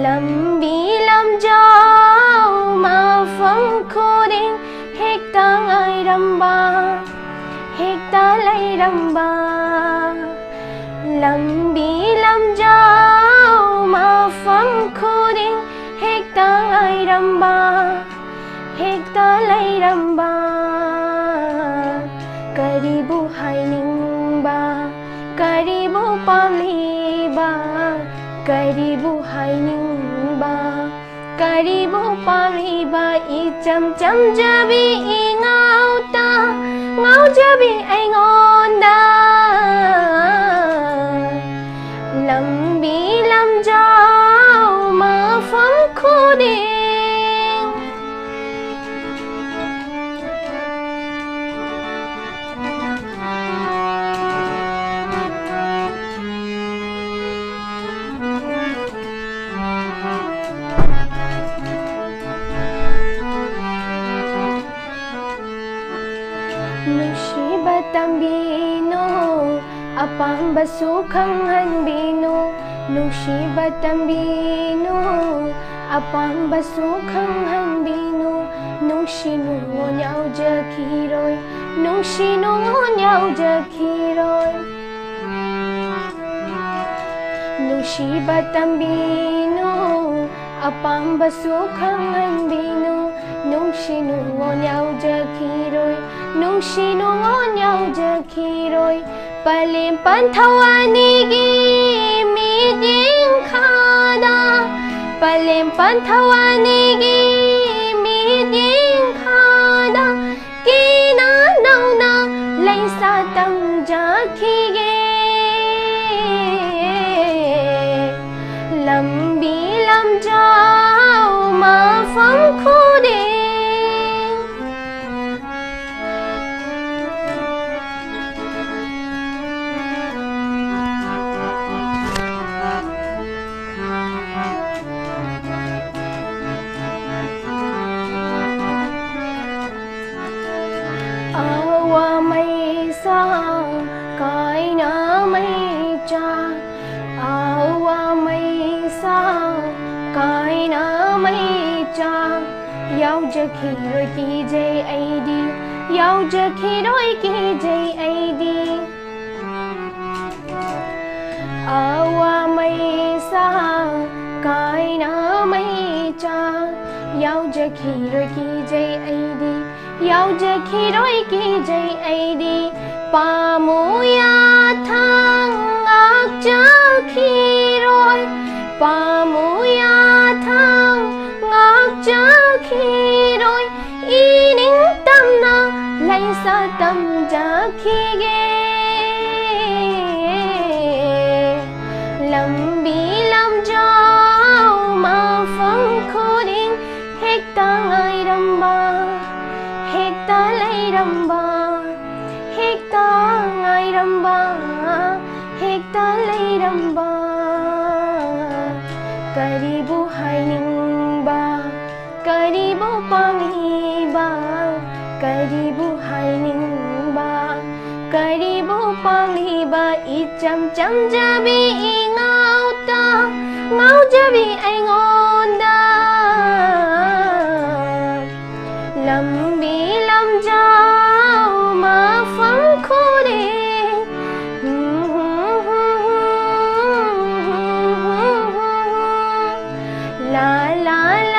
Lambi Lamjao Mafam Khuding Hekta Ngai Ramba Hekta Lai Ramba Lambi Lamjao Mafam Khuding Hekta Ngai Ramba Hekta Lai Ramba Karibu Hainingba Karibu Pamliba Karibu Hainingba Karibu Pamliba Icham cham jabi ingauta Ngau jabi aingonda Lambi Lamjao Mafam Khuding Tambino Apamba sukhang hanbino Nushiba tambino Apamba sukhang hanbino Nushino nyao jakiroi Nushino nyao jakiroi Nushiba tambino Apamba sukhang hanbino Nushino nyao jakiroi Nushino nyao jakiroi Palim panthawanigi miding khada Palim panthawanigi miding khada Kina nauna laisa tam jakhige Lambi Lamjao Mafam Khuding Yau jakhiroi ki JAD Yau jakhiroi ki JAD Awa mai sa kaina mai cha Yau jakhiroi ki JAD Yau jakhiroi ki JAD Pamuya thang ak jakhiroi Pamuya thang ak jakhiroi Ining tamna laisa tam jakhige Lambi Lamjao Mafam Khuding Hekta Ngai Ramba Hekta Lai Ramba Hekta Ngai Ramba Hekta Lai Ramba Karibu Hainingba Karibu Pamliba Karibu Hainingba Karibu Pamliba Icham cham jabi ingauta Ngau jabi aingonda Lambi Lamjao Mafam Khuding La la la